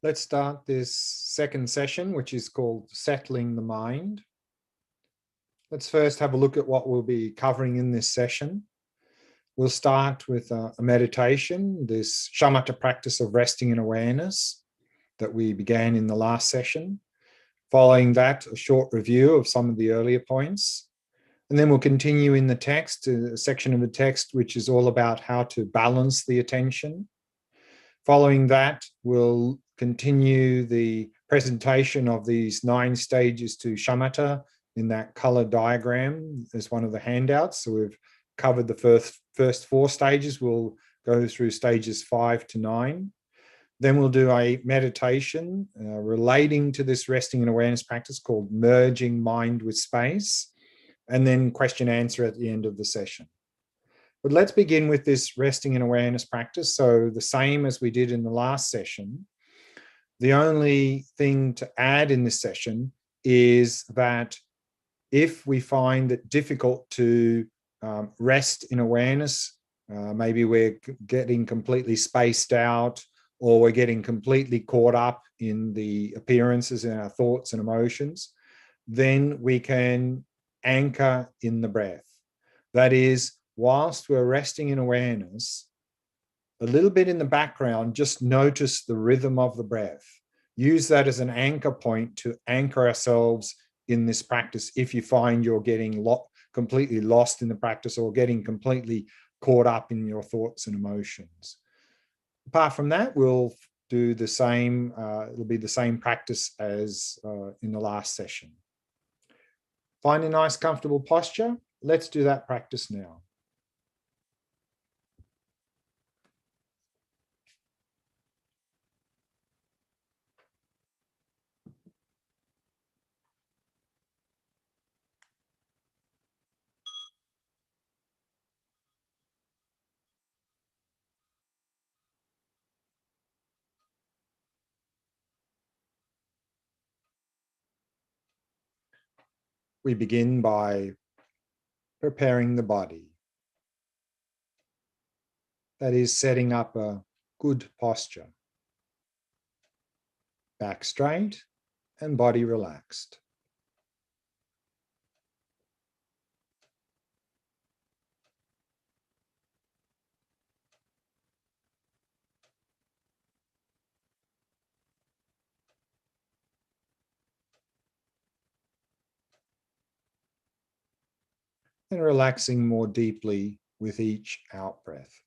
Let's start this second session, which is called Settling the Mind. Let's first have a look at what we'll be covering in this session. We'll start with a meditation, this shamatha practice of resting in awareness that we began in the last session. Following that, a short review of some of the earlier points. And then we'll continue in the text, a section of the text which is all about how to balance the attention. Following that, we'll continue the presentation of these 9 stages to shamatha in that color diagram as one of the handouts. So we've covered the first 4 stages. We'll go through stages 5 to 9. Then we'll do a meditation relating to this resting and awareness practice called merging mind with space, and then question answer at the end of the session. But let's begin with this resting and awareness practice. So the same as we did in the last session. The only thing to add in this session is that if we find it difficult to rest in awareness, maybe we're getting completely spaced out, or we're getting completely caught up in the appearances in our thoughts and emotions, then we can anchor in the breath. That is, whilst we're resting in awareness, a little bit in the background, just notice the rhythm of the breath. Use that as an anchor point to anchor ourselves in this practice if you find you're getting completely lost in the practice or getting completely caught up in your thoughts and emotions. Apart from that, we'll do the same, it'll be the same practice as in the last session. Find a nice, comfortable posture. Let's do that practice now. We begin by preparing the body. That is, setting up a good posture. Back straight and body relaxed. And relaxing more deeply with each out breath.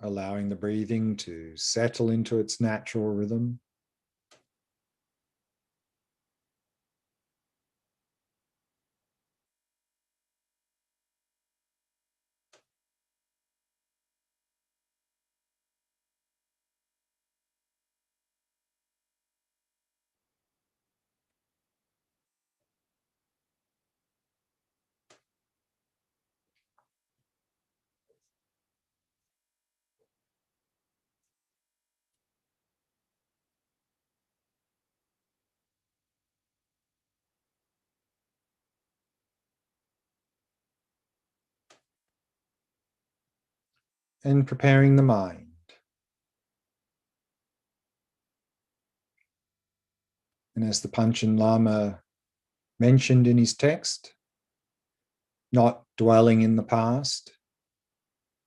Allowing the breathing to settle into its natural rhythm. And preparing the mind. And as the Panchen Lama mentioned in his text, not dwelling in the past,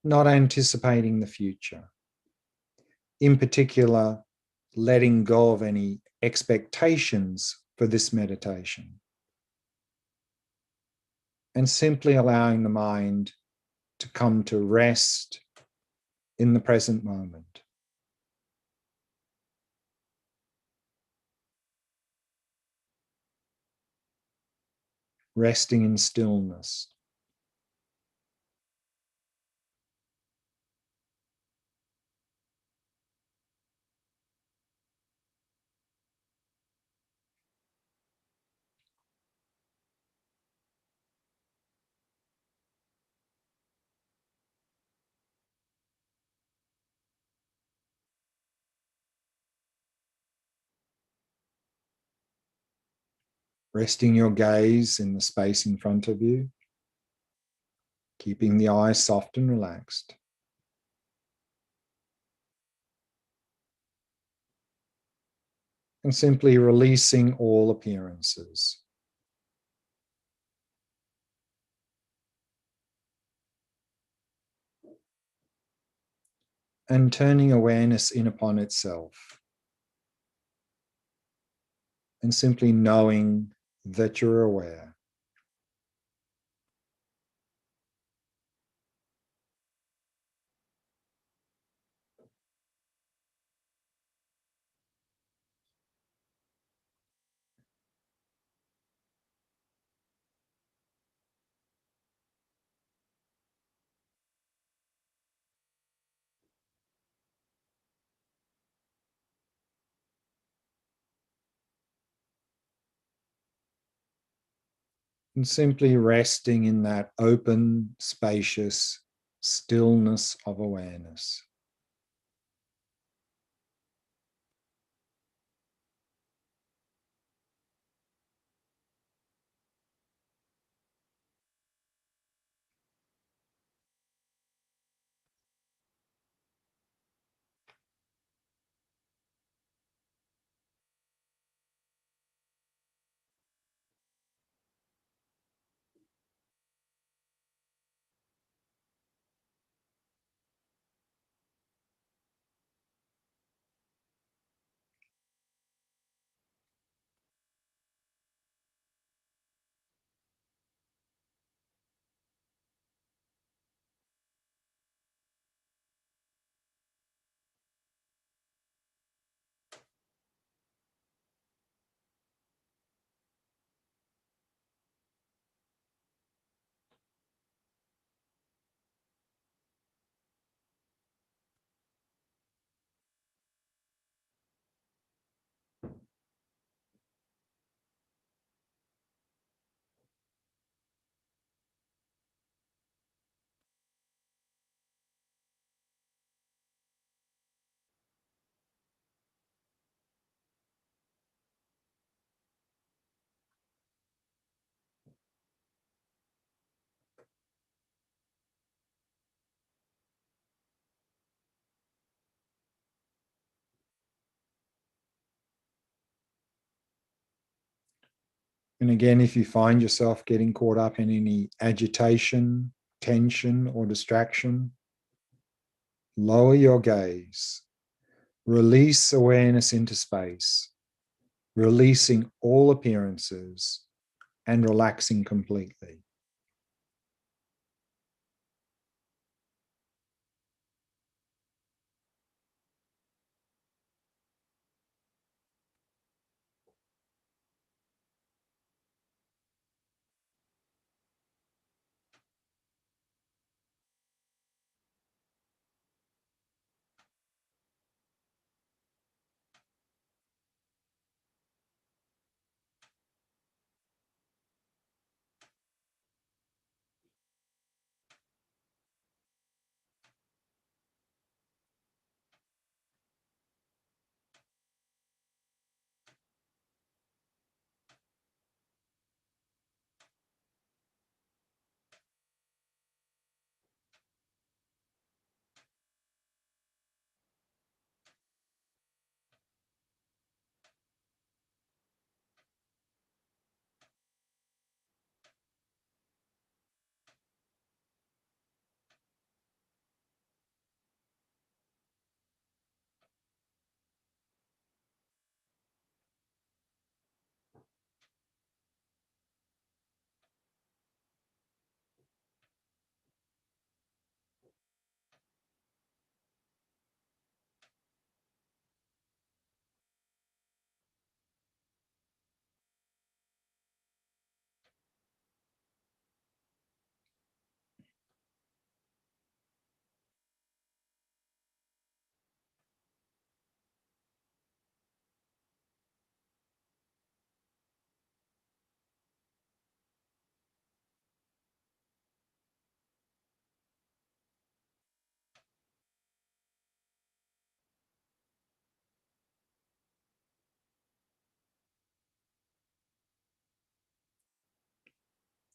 not anticipating the future. In particular, letting go of any expectations for this meditation. And simply allowing the mind to come to rest in the present moment. Resting in stillness. resting your gaze in the space in front of you, keeping the eyes soft and relaxed. And simply releasing all appearances. And turning awareness in upon itself. And simply knowing that you're aware. And simply resting in that open, spacious stillness of awareness. And again, if you find yourself getting caught up in any agitation, tension, or distraction, lower your gaze, release awareness into space, releasing all appearances and relaxing completely.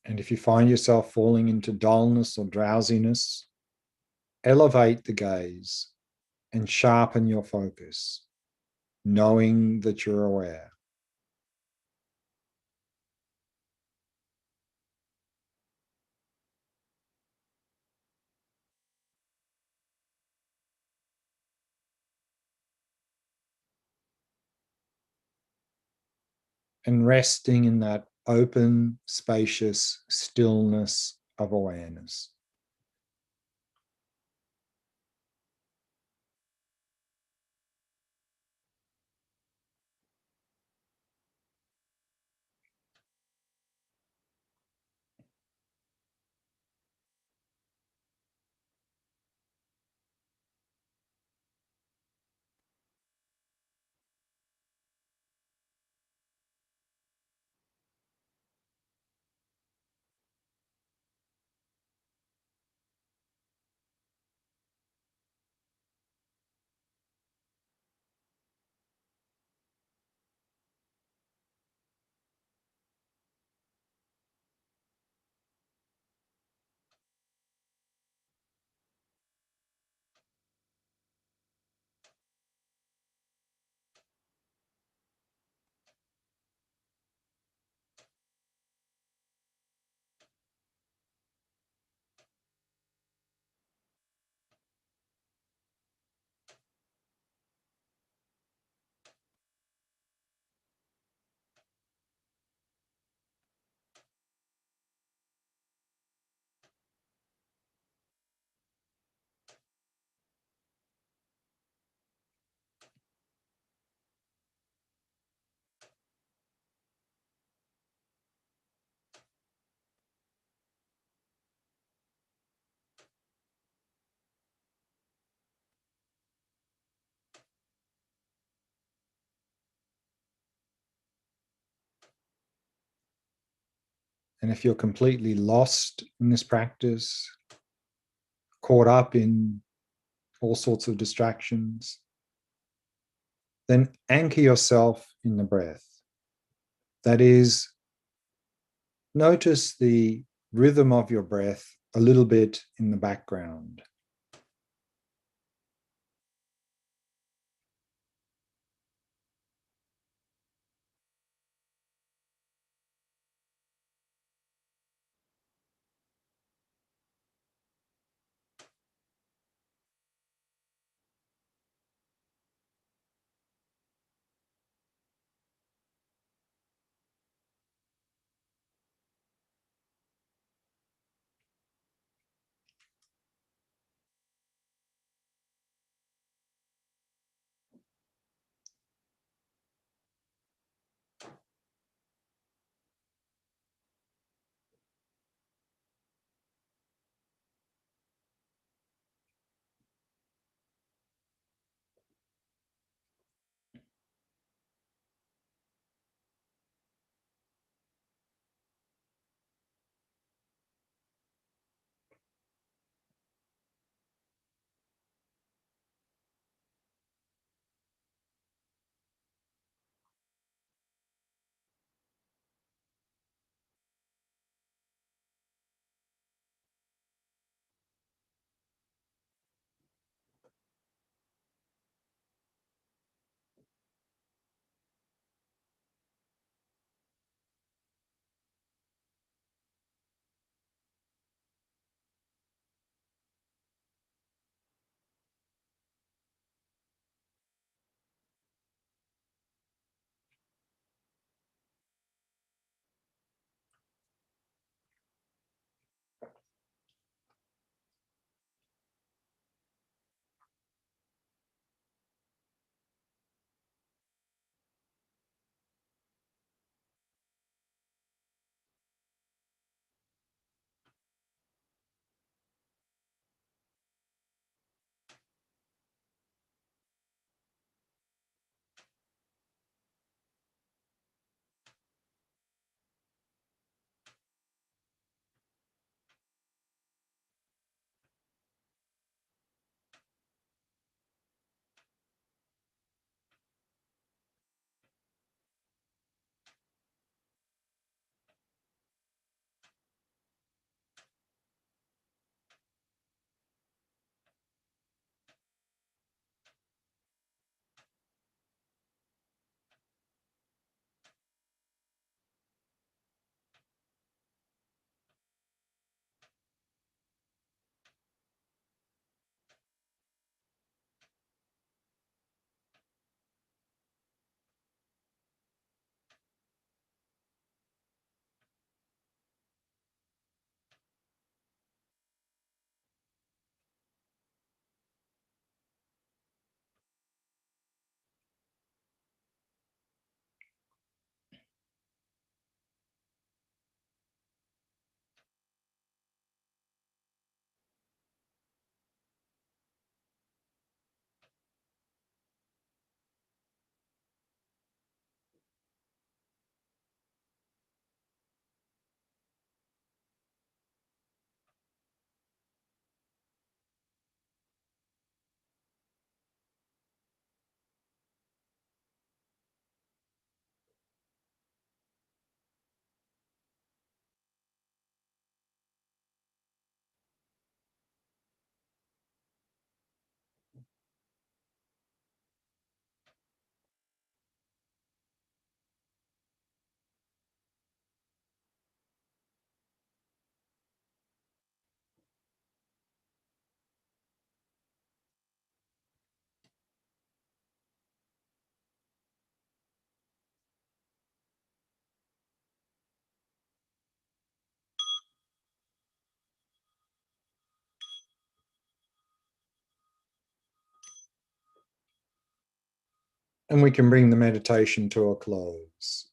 And if you find yourself falling into dullness or drowsiness, elevate the gaze and sharpen your focus, knowing that you're aware. And resting in that open, spacious stillness of awareness. And if you're completely lost in this practice, caught up in all sorts of distractions, then anchor yourself in the breath. That is, notice the rhythm of your breath a little bit in the background. And we can bring the meditation to a close.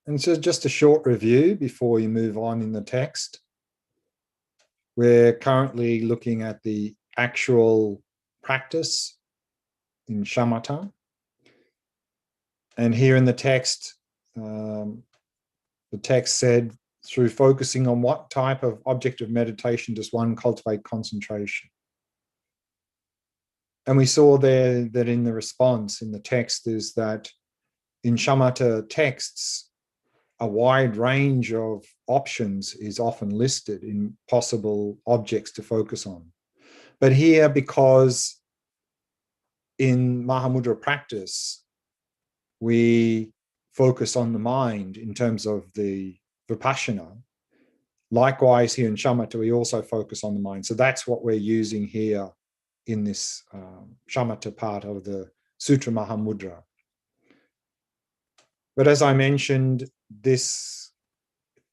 And so just a short review before we move on in the text. We're currently looking at the actual practice in shamatha. And here in the text said, through focusing on what type of object of meditation does one cultivate concentration? And we saw there that in the response in the text is that in shamatha texts, a wide range of options is often listed in possible objects to focus on. But here, because in Mahamudra practice, we focus on the mind in terms of the vipassana, likewise here in shamatha, we also focus on the mind. So that's what we're using here in this shamatha part of the Sutra Mahamudra. But as I mentioned, this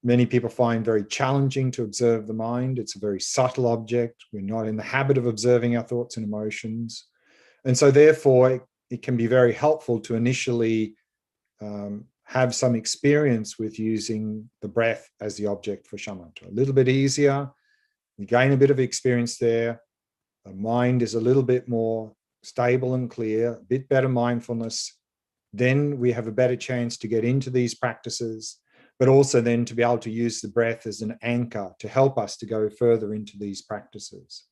many people find very challenging to observe the mind. It's a very subtle object. We're not in the habit of observing our thoughts and emotions. And so therefore, it can be very helpful to initially have some experience with using the breath as the object for shamatha. A little bit easier. You gain a bit of experience there. The mind is a little bit more stable and clear, a bit better mindfulness. Then we have a better chance to get into these practices, but also then to be able to use the breath as an anchor to help us to go further into these practices.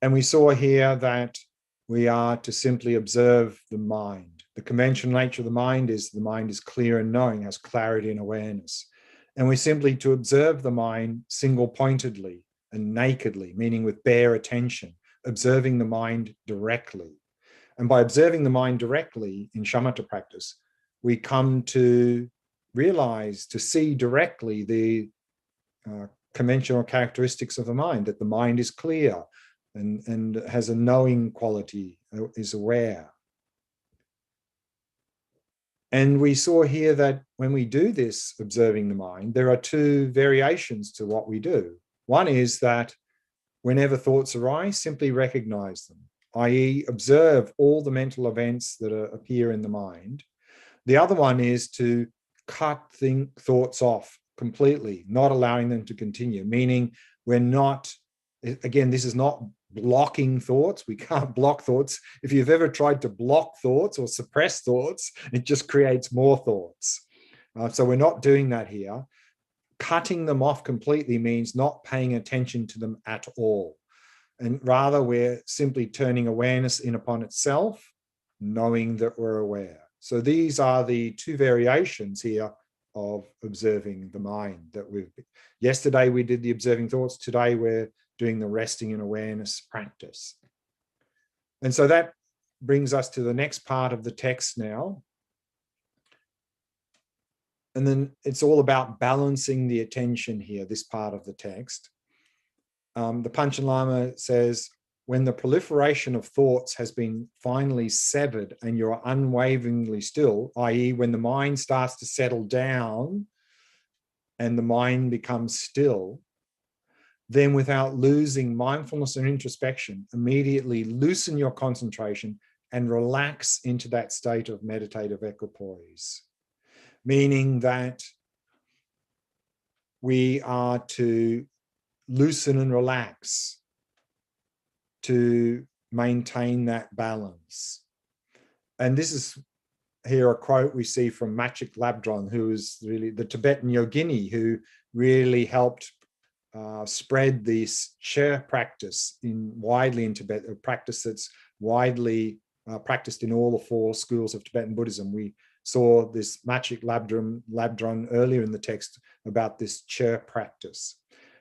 And we saw here that we are to simply observe the mind. The conventional nature of the mind is clear and knowing, has clarity and awareness. And we're simply to observe the mind single-pointedly and nakedly, meaning with bare attention, observing the mind directly. And by observing the mind directly in shamatha practice, we come to realize, to see directly the conventional characteristics of the mind, that the mind is clear and has a knowing quality, is aware. And we saw here that when we do this, observing the mind, there are two variations to what we do. One is that whenever thoughts arise, simply recognize them, i.e. observe all the mental events that appear in the mind. The other one is to cut thoughts off completely, not allowing them to continue, meaning we're not, again, this is not blocking thoughts. We can't block thoughts. If you've ever tried to block thoughts or suppress thoughts, it just creates more thoughts. So we're not doing that here. Cutting them off completely means not paying attention to them at all. And rather, we're simply turning awareness in upon itself, knowing that we're aware. So these are the two variations here of observing the mind. Yesterday we did the observing thoughts. Today we're doing the resting in awareness practice. And so that brings us to the next part of the text now. And then it's all about balancing the attention here, this part of the text. The Panchen Lama says, when the proliferation of thoughts has been finally severed and you're unwaveringly still, i.e. when the mind starts to settle down and the mind becomes still, then without losing mindfulness and introspection, immediately loosen your concentration and relax into that state of meditative equipoise. Meaning that we are to loosen and relax to maintain that balance. And this is here a quote we see from Machik Labdron, who is really the Tibetan yogini who really helped spread this chair practice widely in Tibet, a practice that's widely practiced in all the four schools of Tibetan Buddhism. We saw this Machik Labdron earlier in the text about this chair practice.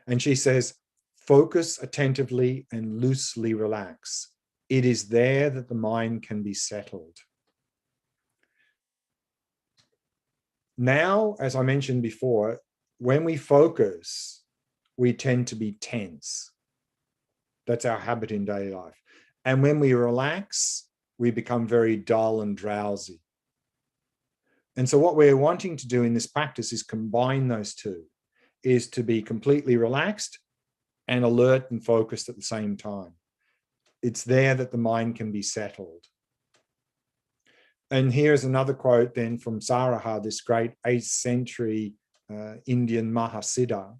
And she says, focus attentively and loosely relax. It is there that the mind can be settled. Now, as I mentioned before, when we focus, we tend to be tense. That's our habit in daily life. And when we relax, we become very dull and drowsy. And so what we're wanting to do in this practice is combine those two. is to be completely relaxed and alert and focused at the same time. It's there that the mind can be settled. And here's another quote then from Saraha, this great 8th century Indian Mahasiddha.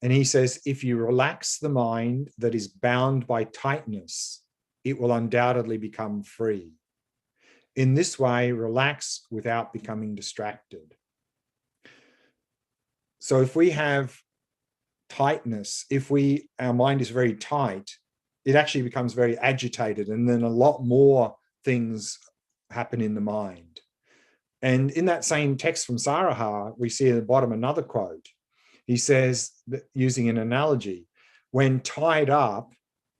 And he says, if you relax the mind that is bound by tightness, it will undoubtedly become free. In this way, relax without becoming distracted. So if we have tightness, if our mind is very tight, it actually becomes very agitated, and then a lot more things happen in the mind. And in that same text from Saraha, we see at the bottom another quote. He says, that using an analogy, when tied up,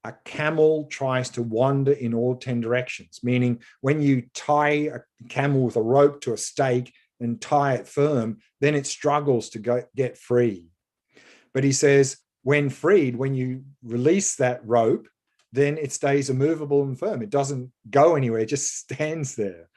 a camel tries to wander in all 10 directions, meaning when you tie a camel with a rope to a stake and tie it firm, then it struggles to get free. But he says, when freed, when you release that rope, then it stays immovable and firm. It doesn't go anywhere, it just stands there.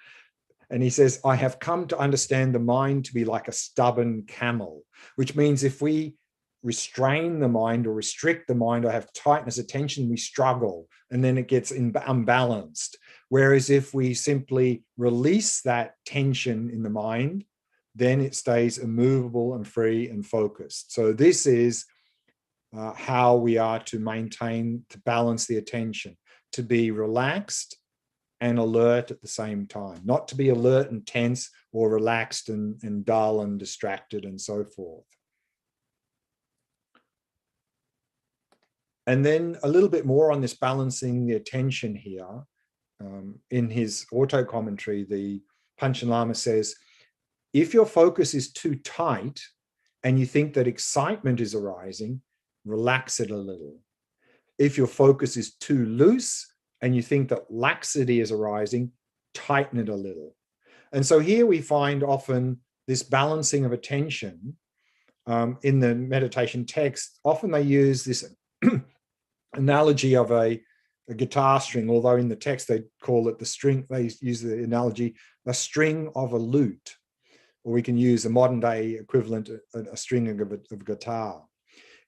And he says, I have come to understand the mind to be like a stubborn camel, which means if we restrain the mind or restrict the mind or have tightness of tension, we struggle and then it gets unbalanced. Whereas if we simply release that tension in the mind, then it stays immovable and free and focused. So this is how we are to maintain, to balance the attention, to be relaxed and alert at the same time, not to be alert and tense or relaxed and dull and distracted and so forth. And then a little bit more on this balancing the attention here. In his auto commentary, the Panchen Lama says, if your focus is too tight and you think that excitement is arising, relax it a little. If your focus is too loose and you think that laxity is arising, tighten it a little. And so here we find often this balancing of attention in the meditation text. Often they use this analogy of a guitar string, although in the text they call it the string, they use the analogy, a string of a lute, or we can use a modern day equivalent, a string of a guitar.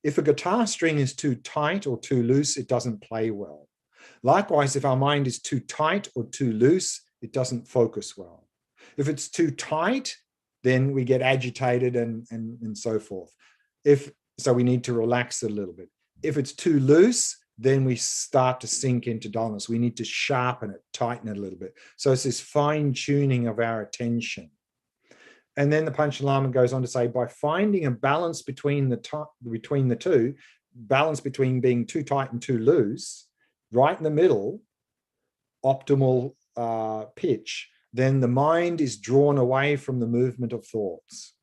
If a guitar string is too tight or too loose, it doesn't play well. Likewise, if our mind is too tight or too loose, it doesn't focus well. If it's too tight, then we get agitated and so forth. So we need to relax it a little bit. If it's too loose, then we start to sink into dullness. We need to sharpen it, tighten it a little bit. So it's this fine tuning of our attention. And then the Panchen Lama goes on to say, by finding a balance between the two, balance between being too tight and too loose, right in the middle, optimal pitch, then the mind is drawn away from the movement of thoughts.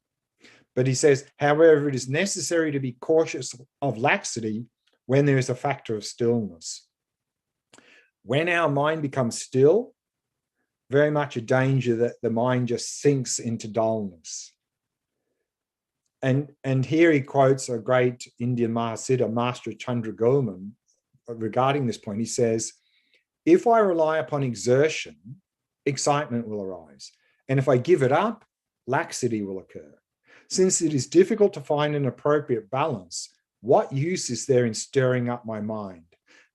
But he says, however, it is necessary to be cautious of laxity when there is a factor of stillness. When our mind becomes still, very much a danger that the mind just sinks into dullness. And here he quotes a great Indian Mahasiddha, Master Chandra Goman, regarding this point. He says, if I rely upon exertion, excitement will arise. And if I give it up, laxity will occur. Since it is difficult to find an appropriate balance, what use is there in stirring up my mind?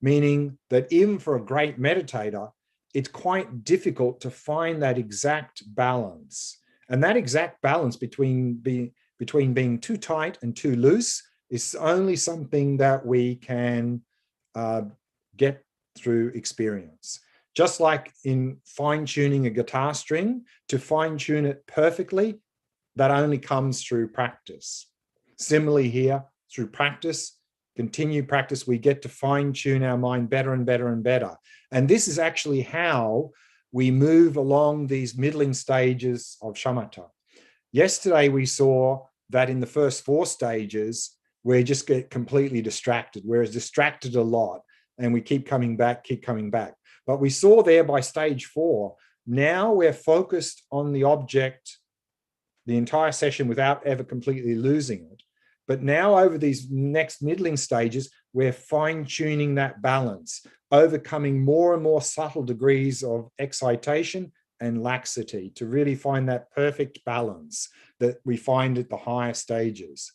Meaning that even for a great meditator, it's quite difficult to find that exact balance. And that exact balance between being too tight and too loose is only something that we can get through experience. Just like in fine-tuning a guitar string, to fine-tune it perfectly, that only comes through practice. Similarly here, through practice, continued practice, we get to fine-tune our mind better and better and better. And this is actually how we move along these middling stages of shamatha. Yesterday, we saw that in the first 4 stages, we just get completely distracted. We're distracted a lot and we keep coming back. But we saw there by stage 4, now we're focused on the object the entire session without ever completely losing it. But now over these next middling stages, we're fine-tuning that balance, overcoming more and more subtle degrees of excitation and laxity to really find that perfect balance that we find at the higher stages.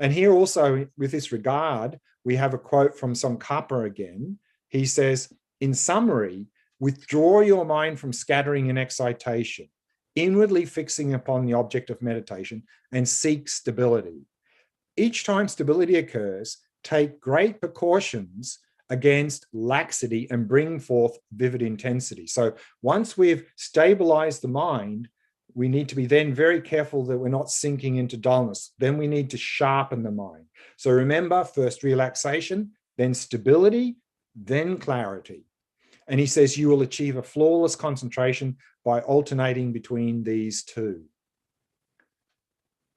And here also, with this regard, we have a quote from Tsongkhapa again. He says, in summary, withdraw your mind from scattering and excitation, inwardly fixing upon the object of meditation, and seek stability. Each time stability occurs, take great precautions against laxity and bring forth vivid intensity. So once we've stabilized the mind, we need to be then very careful that we're not sinking into dullness. Then we need to sharpen the mind. So remember, first relaxation, then stability, then clarity. And he says you will achieve a flawless concentration by alternating between these two.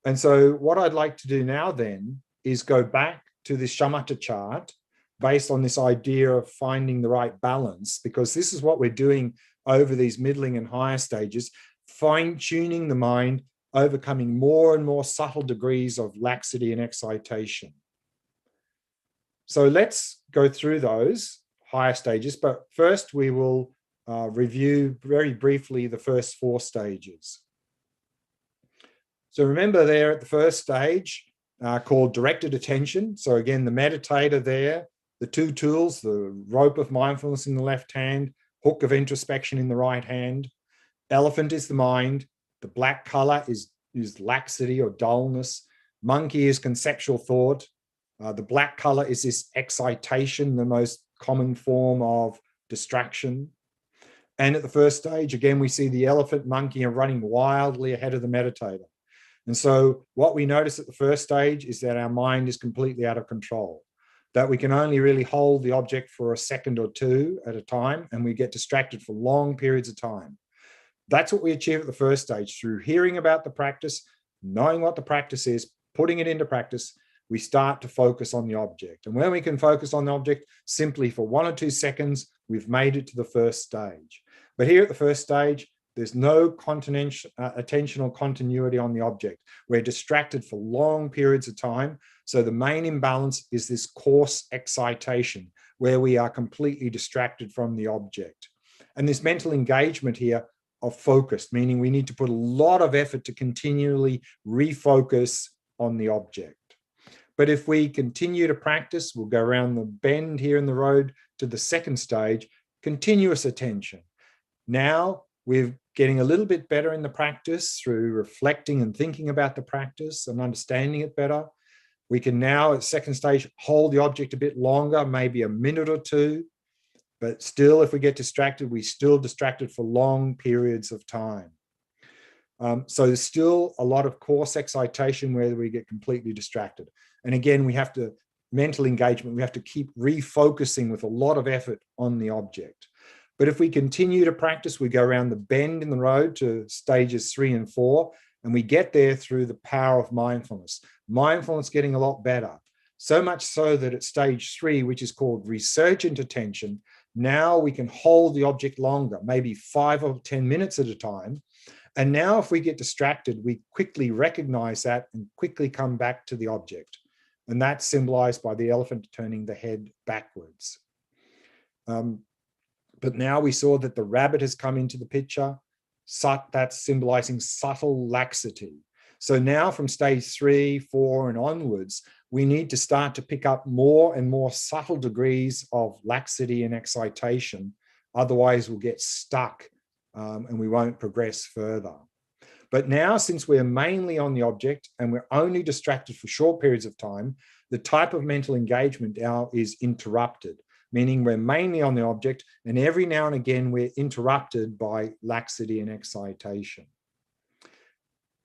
And so what I'd like to do now then is go back to this shamatha chart based on this idea of finding the right balance, because this is what we're doing over these middling and higher stages, fine-tuning the mind, overcoming more and more subtle degrees of laxity and excitation. So let's go through those higher stages, but first we will review very briefly the first 4 stages. So remember there at the first stage called directed attention. So again, the meditator there, the 2 tools, the rope of mindfulness in the left hand, hook of introspection in the right hand. Elephant is the mind. The black color is laxity or dullness. Monkey is conceptual thought. The black color is this excitation, the most common form of distraction. And at the first stage, again, we see the elephant, monkey are running wildly ahead of the meditator. And so what we notice at the first stage is that our mind is completely out of control, that we can only really hold the object for a second or 2 at a time, and we get distracted for long periods of time. That's what we achieve at the first stage through hearing about the practice, knowing what the practice is, putting it into practice. We start to focus on the object. And when we can focus on the object simply for 1 or 2 seconds, we've made it to the first stage. But here at the first stage, there's no attentional continuity on the object. We're distracted for long periods of time. So the main imbalance is this coarse excitation, where we are completely distracted from the object. And this mental engagement here of focus, meaning we need to put a lot of effort to continually refocus on the object. But if we continue to practice, we'll go around the bend here in the road to the second stage, continuous attention. Now we're getting a little bit better in the practice through reflecting and thinking about the practice and understanding it better. We can now at second stage hold the object a bit longer, maybe a minute or 2. But still, if we get distracted, we're still distracted for long periods of time. So there's still a lot of coarse excitation where we get completely distracted. And again, we have to, mental engagement, we have to keep refocusing with a lot of effort on the object. But if we continue to practice, we go around the bend in the road to stages 3 and 4, and we get there through the power of mindfulness. Mindfulness getting a lot better. So much so that at stage 3, which is called resurgent attention, now we can hold the object longer, maybe 5 or 10 minutes at a time. And now if we get distracted, we quickly recognize that and quickly come back to the object. And that's symbolized by the elephant turning the head backwards. But now we saw that the rabbit has come into the picture. That's symbolizing subtle laxity. So now from stage 3, 4, and onwards, we need to start to pick up more and more subtle degrees of laxity and excitation. Otherwise, we'll get stuck and we won't progress further. But now, since we're mainly on the object and we're only distracted for short periods of time, the type of mental engagement now is interrupted, meaning we're mainly on the object, and every now and again we're interrupted by laxity and excitation.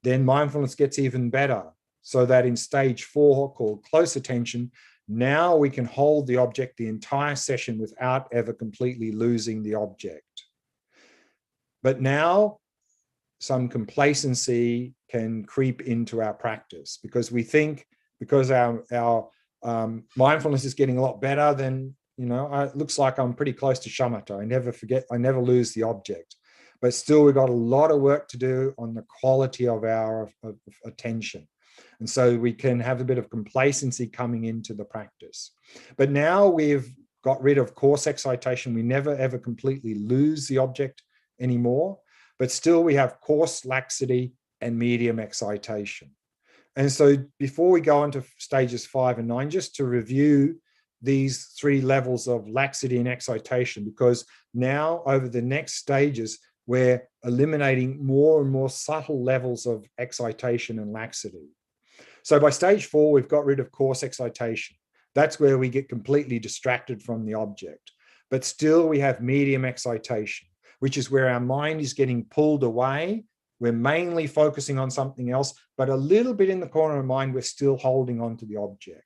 Then mindfulness gets even better, so that in stage 4, called close attention, now we can hold the object the entire session without ever completely losing the object. But now some complacency can creep into our practice, because we think because our mindfulness is getting a lot better, then it looks like I'm pretty close to shamatha. I never lose the object. But still, we've got a lot of work to do on the quality of our attention. And so we can have a bit of complacency coming into the practice. But now we've got rid of coarse excitation. We never, ever completely lose the object anymore. But still, we have coarse laxity and medium excitation. And so before we go on to stages 5 and 9, just to review these 3 levels of laxity and excitation, because now over the next stages, we're eliminating more and more subtle levels of excitation and laxity. So by stage 4, we've got rid of coarse excitation. That's where we get completely distracted from the object. But still we have medium excitation, which is where our mind is getting pulled away. We're mainly focusing on something else, but a little bit in the corner of the mind, we're still holding on to the object.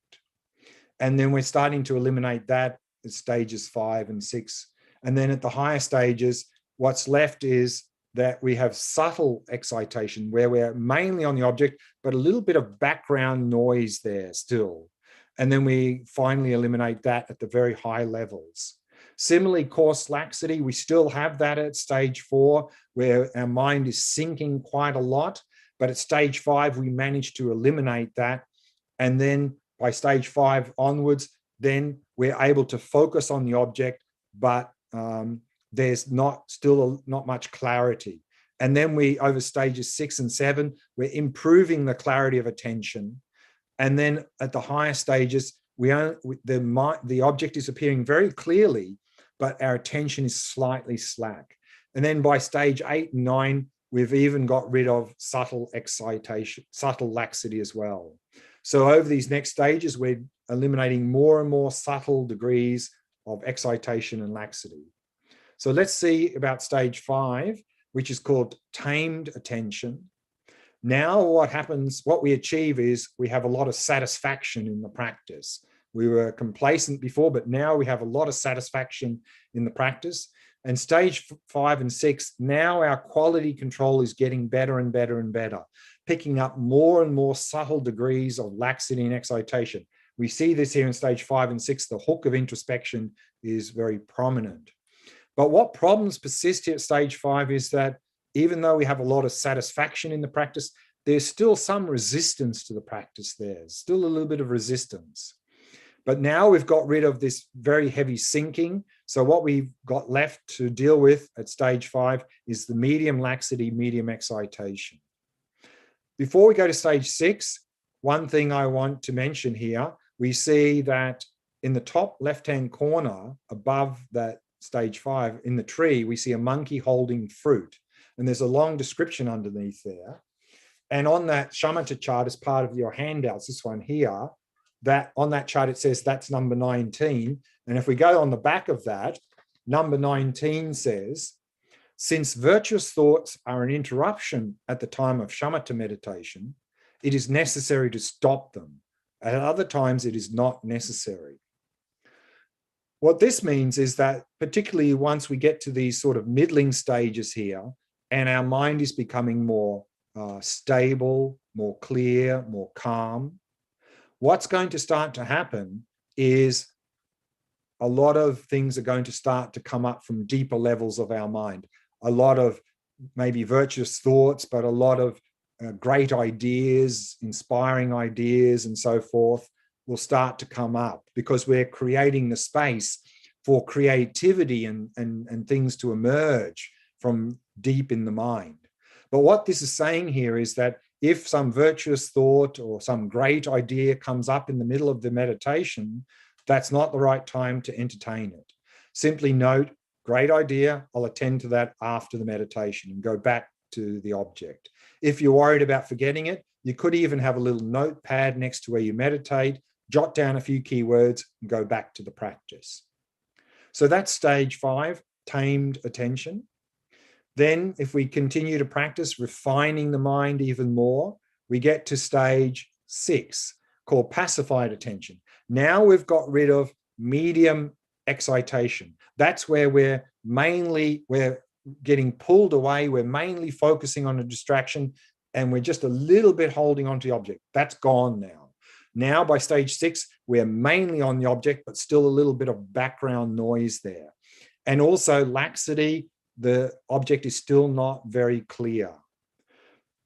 And then we're starting to eliminate that at stages 5 and 6. And then at the higher stages, what's left is that we have subtle excitation where we're mainly on the object, but a little bit of background noise there still. And then we finally eliminate that at the very high levels. Similarly, coarse laxity, we still have that at stage 4, where our mind is sinking quite a lot. But at stage 5, we manage to eliminate that. And then by stage 5 onwards, then we're able to focus on the object, but there's not much clarity. And then we, over stages 6 and 7, we're improving the clarity of attention. And then at the higher stages, the object is appearing very clearly, but our attention is slightly slack. And then by stage 8 and 9, we've even got rid of subtle excitation, subtle laxity as well. So over these next stages, we're eliminating more and more subtle degrees of excitation and laxity. So let's see about stage 5, which is called tamed attention. Now what happens, what we achieve is we have a lot of satisfaction in the practice. We were complacent before, but now we have a lot of satisfaction in the practice. And stage 5 and 6, now our quality control is getting better and better and better, picking up more and more subtle degrees of laxity and excitation. We see this here in stage 5 and 6, the hook of introspection is very prominent. But what problems persist here at stage 5 is that even though we have a lot of satisfaction in the practice, there's still some resistance to the practice there. There's still a little bit of resistance. But now we've got rid of this very heavy sinking. So what we've got left to deal with at stage 5 is the medium laxity, medium excitation. Before we go to stage 6, one thing I want to mention here, we see that in the top left-hand corner above that stage 5 in the tree, we see a monkey holding fruit. And there's a long description underneath there. And on that shamatha chart, as part of your handouts, this one here, that on that chart, it says that's number 19. And if we go on the back of that, number 19 says, since virtuous thoughts are an interruption at the time of shamatha meditation, it is necessary to stop them. At other times, it is not necessary. What this means is that particularly once we get to these sort of middling stages here, and our mind is becoming more stable, more clear, more calm, what's going to start to happen is a lot of things are going to start to come up from deeper levels of our mind. A lot of maybe virtuous thoughts, but a lot of great ideas, inspiring ideas, and so forth will start to come up because we're creating the space for creativity and things to emerge from deep in the mind. But what this is saying here is that if some virtuous thought or some great idea comes up in the middle of the meditation, that's not the right time to entertain it. Simply note, great idea, I'll attend to that after the meditation and go back to the object. If you're worried about forgetting it, you could even have a little notepad next to where you meditate, jot down a few keywords and go back to the practice. So that's stage 5, tamed attention. Then if we continue to practice refining the mind even more, we get to stage 6 called pacified attention. Now we've got rid of medium excitation. That's where we're getting pulled away. We're mainly focusing on a distraction and we're just a little bit holding on to the object. That's gone now. Now by stage 6, we're mainly on the object, but still a little bit of background noise there. And also laxity, the object is still not very clear.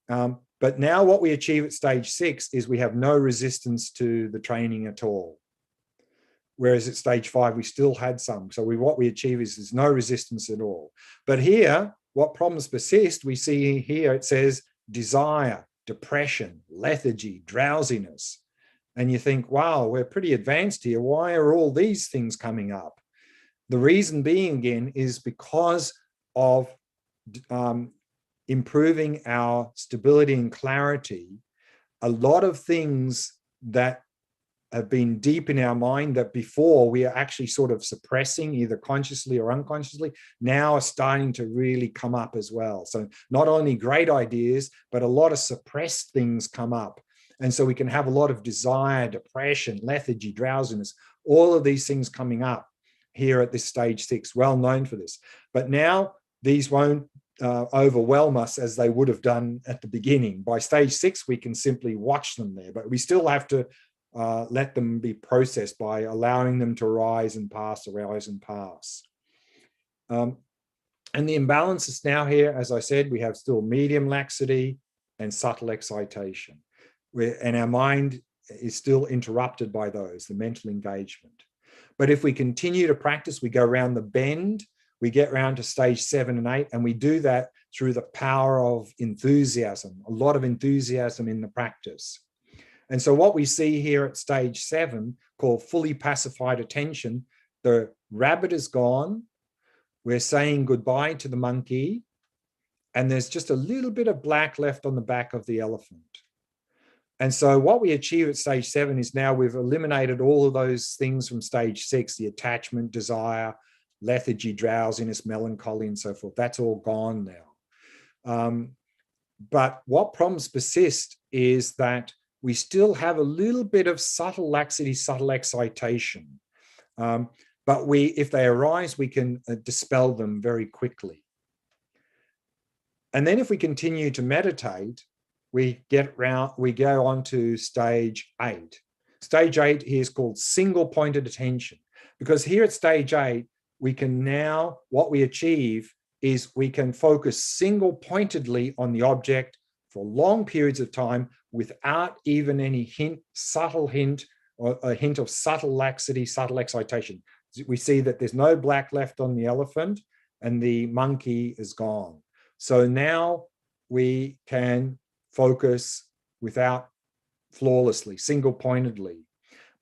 But now what we achieve at stage 6 is we have no resistance to the training at all. Whereas at stage 5, we still had some. So what we achieve is there's no resistance at all. But here, what problems persist, we see here, it says desire. depression, lethargy, drowsiness. And you think, wow, we're pretty advanced here. Why are all these things coming up? The reason being, again, is because of improving our stability and clarity. A lot of things that have been deep in our mind that before we are actually sort of suppressing, either consciously or unconsciously, now are starting to really come up as well. So not only great ideas, but a lot of suppressed things come up. And so we can have a lot of desire, depression, lethargy, drowsiness, all of these things coming up here at this stage 6, well known for this. But now these won't overwhelm us as they would have done at the beginning. By stage 6, we can simply watch them there, but we still have to let them be processed by allowing them to rise and pass, arise and pass. And the imbalances now here, as I said, we have still medium laxity and subtle excitation. And our mind is still interrupted by those, the mental engagement. But if we continue to practice, we go around the bend, we get around to stage 7 and 8, and we do that through the power of enthusiasm, a lot of enthusiasm in the practice. And so what we see here at stage 7, called fully pacified attention, the rabbit is gone, we're saying goodbye to the monkey, and there's just a little bit of black left on the back of the elephant. And so what we achieve at stage 7 is now we've eliminated all of those things from stage 6, the attachment, desire, lethargy, drowsiness, melancholy, and so forth. That's all gone now. But what problems persist is that we still have a little bit of subtle laxity, subtle excitation. But if they arise, we can dispel them very quickly. And then if we continue to meditate, we go on to stage 8. Stage 8 here is called single-pointed attention, because here at stage 8, we can now, what we achieve is we can focus single-pointedly on the object for long periods of time without even any subtle hint, or a hint of subtle laxity, subtle excitation. We see that there's no black left on the elephant and the monkey is gone. So now we can focus without flawlessly, single-pointedly.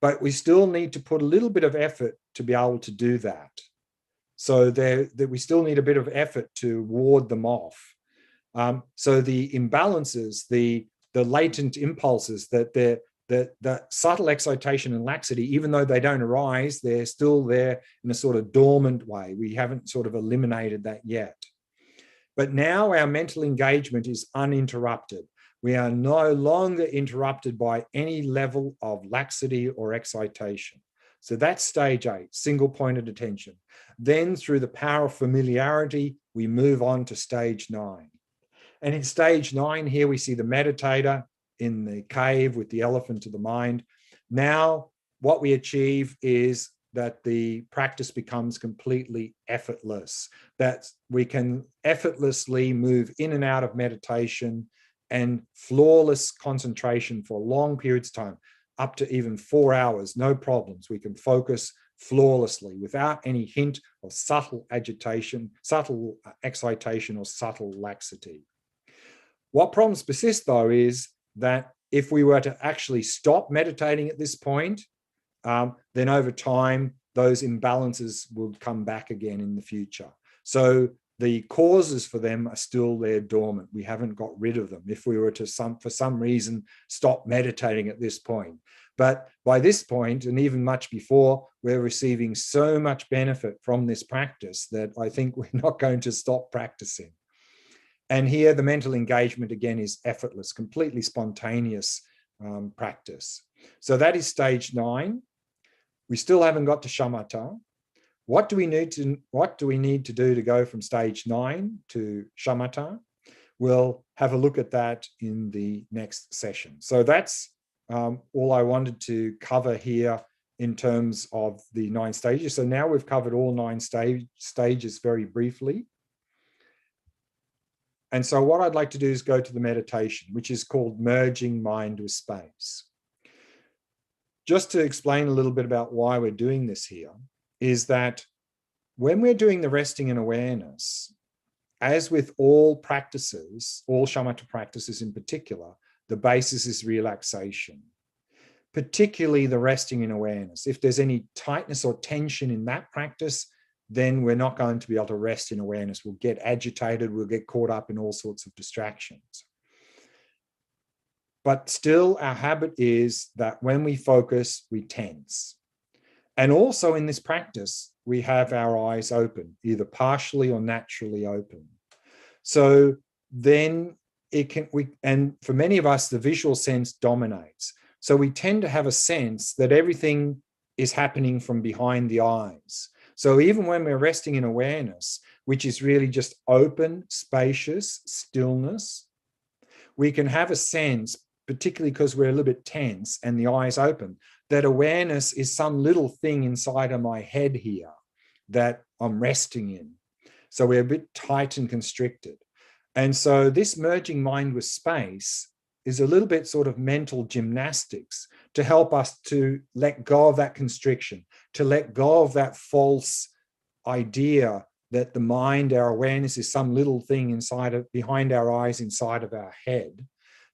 But we still need to put a little bit of effort to be able to do that. So that we still need a bit of effort to ward them off. So the imbalances, the latent impulses, that subtle excitation and laxity, even though they don't arise, they're still there in a sort of dormant way. We haven't sort of eliminated that yet. But now our mental engagement is uninterrupted. We are no longer interrupted by any level of laxity or excitation. So that's stage 8, single-pointed attention. Then through the power of familiarity, we move on to stage 9. And in stage 9 here, we see the meditator in the cave with the elephant to the mind. Now, what we achieve is that the practice becomes completely effortless, that we can effortlessly move in and out of meditation and flawless concentration for long periods of time, up to even 4 hours, no problems. We can focus flawlessly without any hint of subtle agitation, subtle excitation, or subtle laxity. What problems persist, though, is that if we were to actually stop meditating at this point, then over time, those imbalances will come back again in the future. So the causes for them are still there dormant. We haven't got rid of them if we were to, for some reason, stop meditating at this point. But by this point, and even much before, we're receiving so much benefit from this practice that I think we're not going to stop practicing. And here, the mental engagement, again, is effortless, completely spontaneous practice. So that is stage 9. We still haven't got to shamatha. What do we need to do to go from stage 9 to shamatha? We'll have a look at that in the next session. So that's all I wanted to cover here in terms of the 9 stages. So now we've covered all 9 stages very briefly. And so what I'd like to do is go to the meditation, which is called merging mind with space. Just to explain a little bit about why we're doing this here, is that when we're doing the resting and awareness, as with all practices, all shamatha practices in particular, the basis is relaxation, particularly the resting in awareness. If there's any tightness or tension in that practice, then we're not going to be able to rest in awareness. We'll get agitated, we'll get caught up in all sorts of distractions. But still, our habit is that when we focus, we tense. And also in this practice, we have our eyes open, either partially or naturally open. So then and for many of us, the visual sense dominates. So we tend to have a sense that everything is happening from behind the eyes. So even when we're resting in awareness, which is really just open, spacious stillness, we can have a sense, particularly because we're a little bit tense and the eyes open, that awareness is some little thing inside of my head here that I'm resting in. So we're a bit tight and constricted. And so this merging mind with space is a little bit sort of mental gymnastics to help us to let go of that constriction, to let go of that false idea that the mind, our awareness, is some little thing behind our eyes, inside of our head,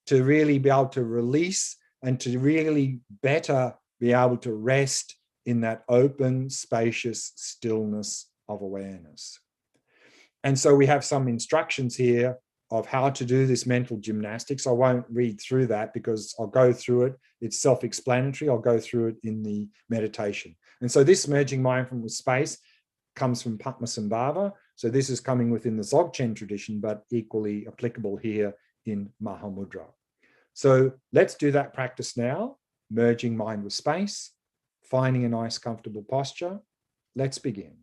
to really be able to release and to really better be able to rest in that open, spacious stillness of awareness. And so we have some instructions here of how to do this mental gymnastics. I won't read through that because I'll go through it. It's self-explanatory. I'll go through it in the meditation. And so this merging mindfulness with space comes from Padmasambhava. So this is coming within the Dzogchen tradition, but equally applicable here in Mahamudra. So let's do that practice now, merging mind with space, finding a nice comfortable posture. Let's begin.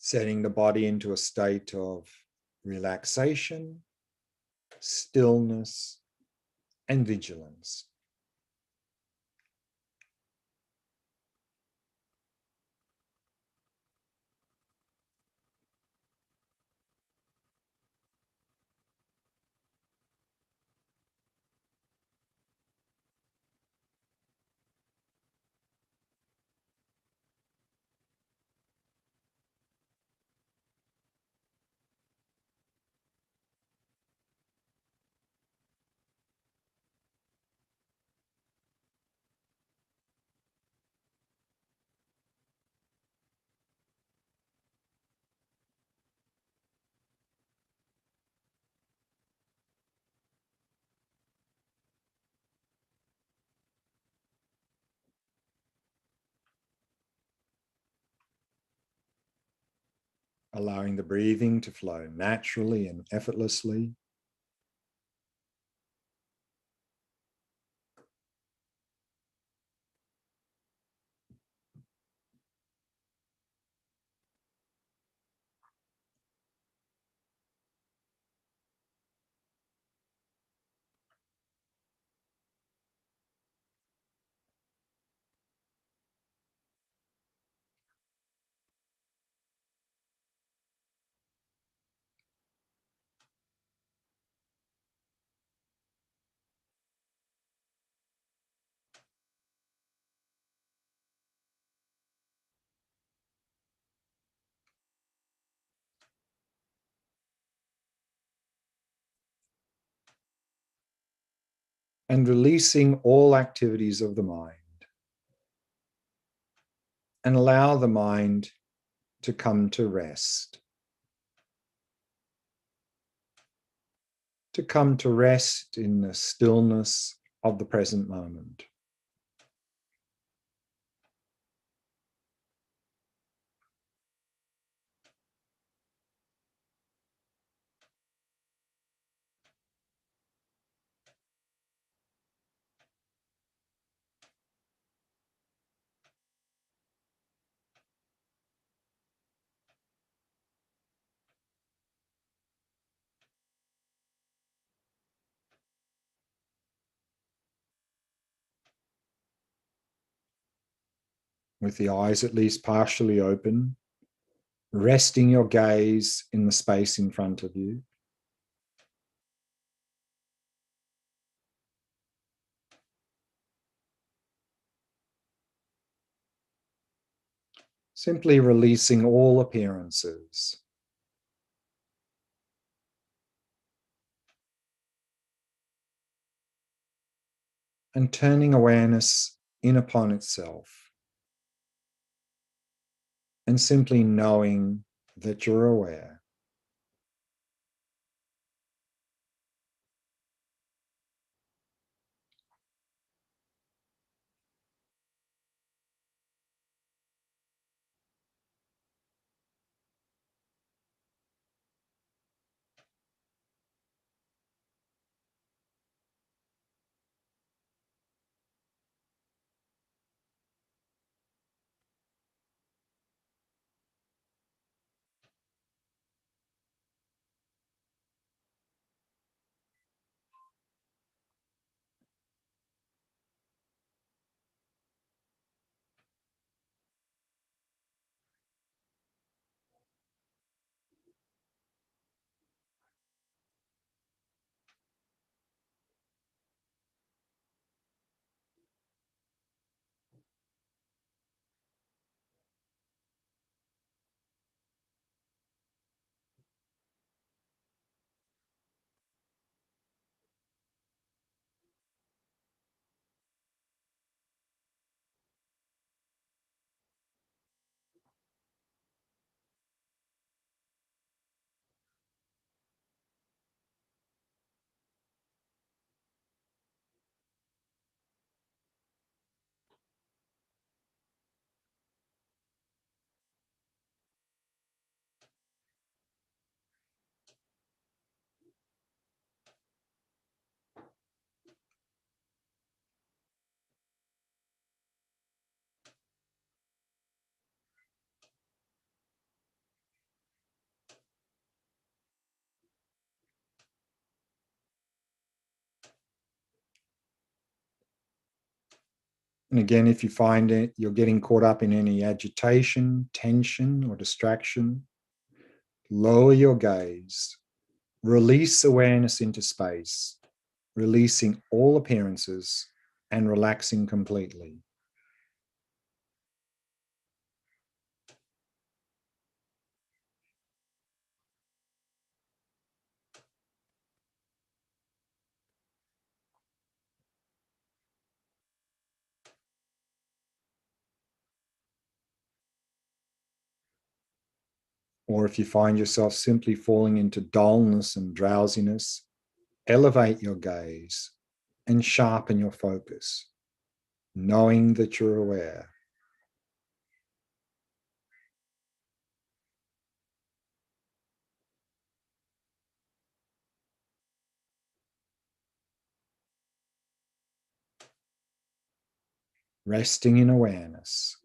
Setting the body into a state of relaxation, stillness, and vigilance. Allowing the breathing to flow naturally and effortlessly. And releasing all activities of the mind. And allow the mind to come to rest. To come to rest in the stillness of the present moment. with the eyes at least partially open, resting your gaze in the space in front of you. Simply releasing all appearances. And turning awareness in upon itself. And simply knowing that you're aware. And again, if you find it, you're getting caught up in any agitation, tension, or distraction, lower your gaze, release awareness into space, releasing all appearances and relaxing completely. Or if you find yourself simply falling into dullness and drowsiness, elevate your gaze and sharpen your focus, knowing that you're aware. Resting in awareness.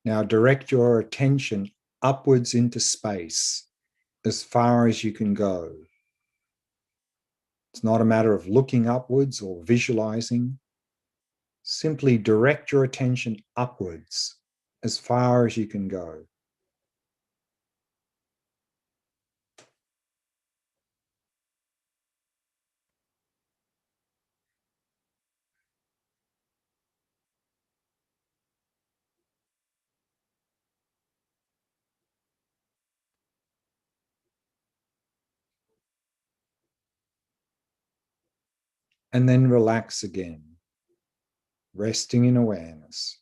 Now direct your attention upwards into space as far as you can go. It's not a matter of looking upwards or visualizing. Simply direct your attention upwards as far as you can go. And then relax again, resting in awareness.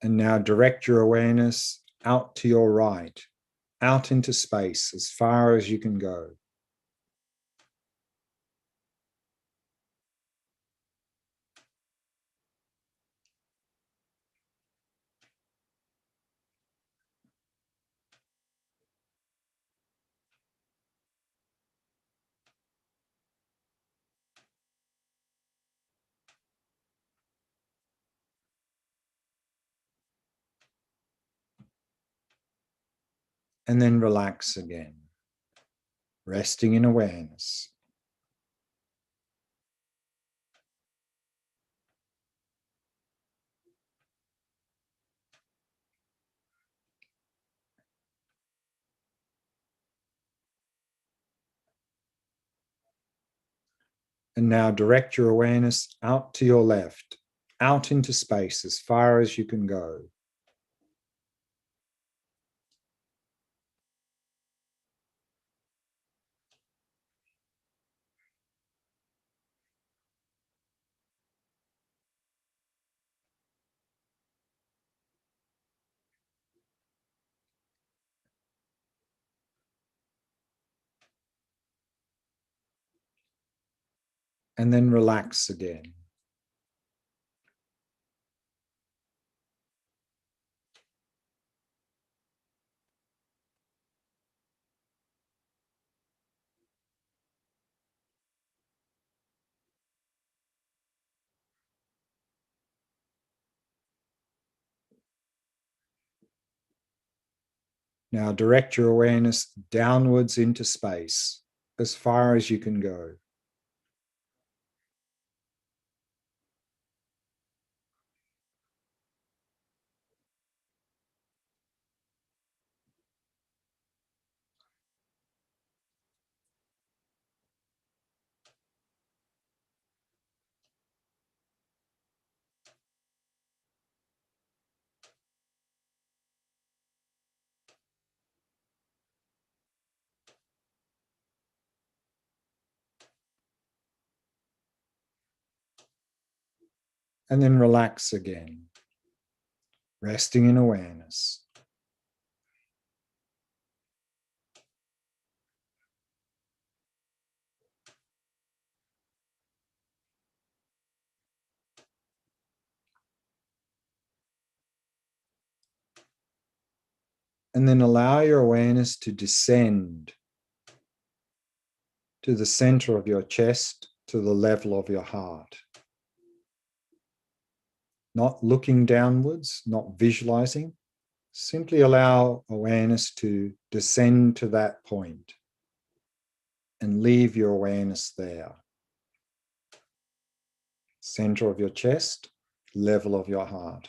And now direct your awareness out to your right, out into space as far as you can go. And then relax again, resting in awareness. And now direct your awareness out to your left, out into space as far as you can go. And then relax again. Now direct your awareness downwards into space as far as you can go. And then relax again, resting in awareness. And then allow your awareness to descend to the center of your chest, to the level of your heart. Not looking downwards, not visualizing. Simply allow awareness to descend to that point and leave your awareness there. Center of your chest, level of your heart.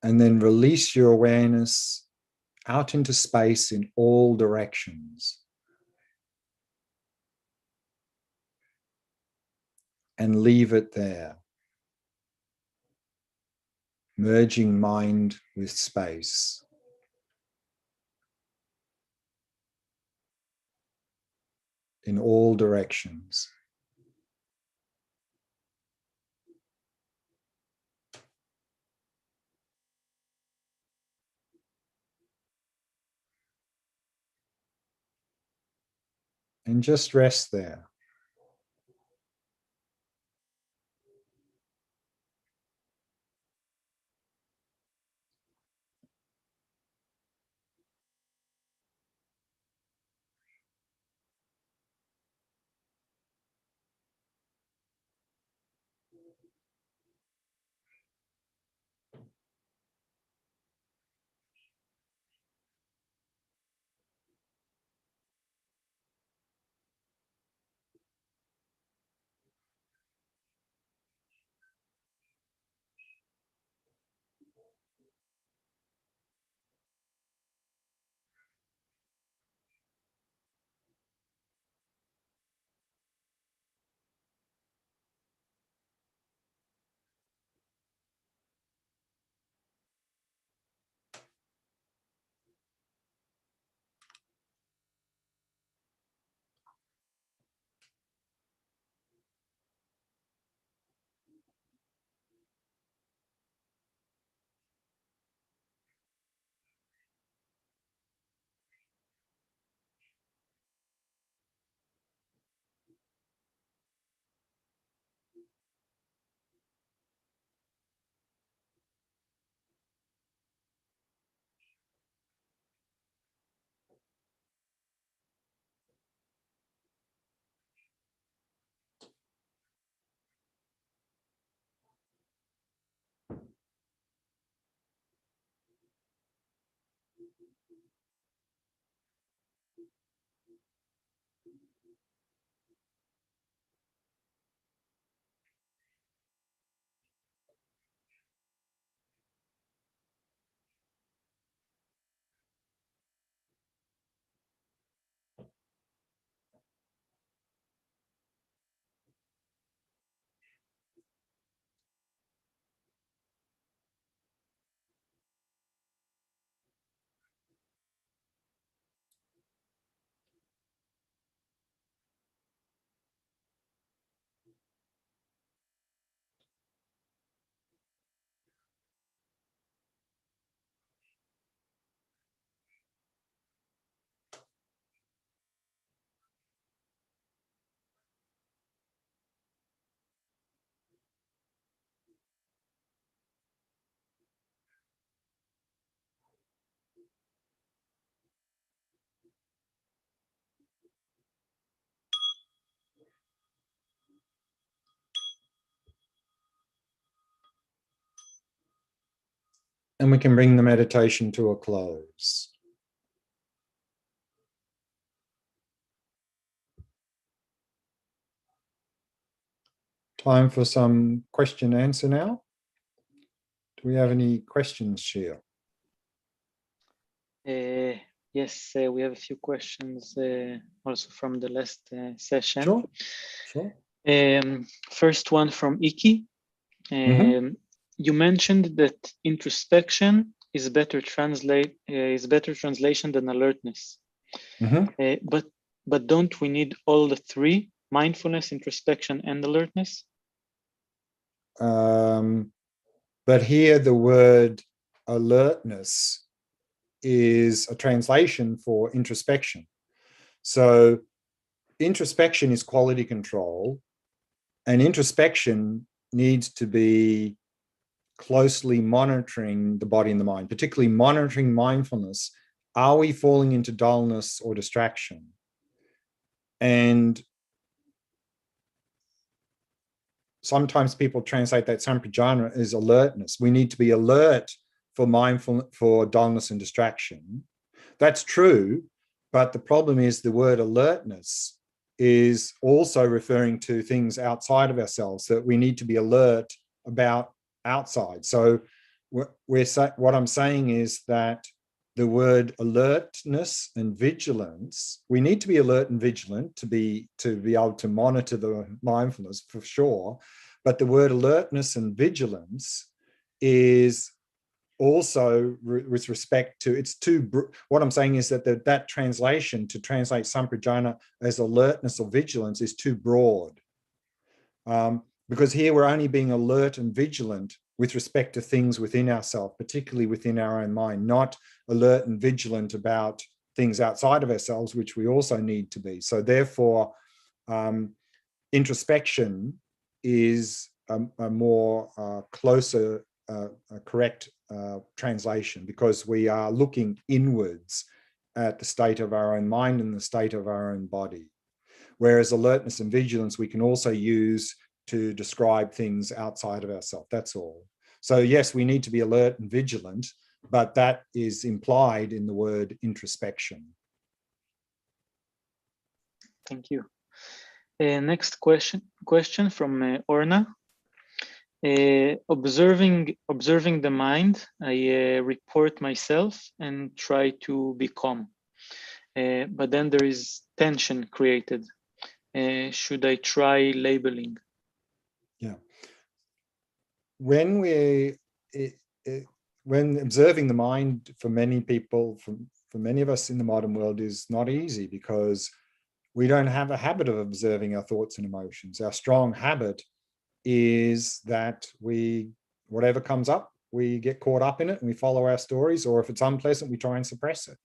And then release your awareness out into space in all directions. And leave it there, merging mind with space. In all directions. And just rest there. And we can bring the meditation to a close. Time for some question and answer now. Do we have any questions, Shia? Yes, we have a few questions also from the last session. Sure. First one from Iki. You mentioned that introspection is better translation than alertness. But don't we need all the three: mindfulness, introspection, and alertness? But here the word alertness is a translation for introspection. So introspection is quality control, and introspection needs to be closely monitoring the body and the mind, particularly monitoring mindfulness. Are we falling into dullness or distraction? And sometimes people translate that sampajana as alertness. We need to be alert for mindfulness, for dullness and distraction. That's true, but the problem is the word alertness is also referring to things outside of ourselves that we need to be alert about outside. So what I'm saying is that the word alertness and vigilance, we need to be alert and vigilant to be able to monitor the mindfulness for sure. But the word alertness and vigilance is also with respect to, it's too, what I'm saying is that that translation to translate sampajana as alertness or vigilance is too broad. Because here we're only being alert and vigilant with respect to things within ourselves, particularly within our own mind, not alert and vigilant about things outside of ourselves, which we also need to be. So therefore, introspection is a more closer, correct translation, because we are looking inwards at the state of our own mind and the state of our own body. Whereas alertness and vigilance we can also use to describe things outside of ourselves. That's all. So yes, we need to be alert and vigilant, but that is implied in the word introspection. Thank you. Next question from Orna. Observing the mind, I report myself and try to be calm. But then there is tension created. Should I try labeling? Yeah. When observing the mind for many people, for many of us in the modern world, is not easy because we don't have a habit of observing our thoughts and emotions. Our strong habit is that whatever comes up, we get caught up in it and we follow our stories, or if it's unpleasant, we try and suppress it.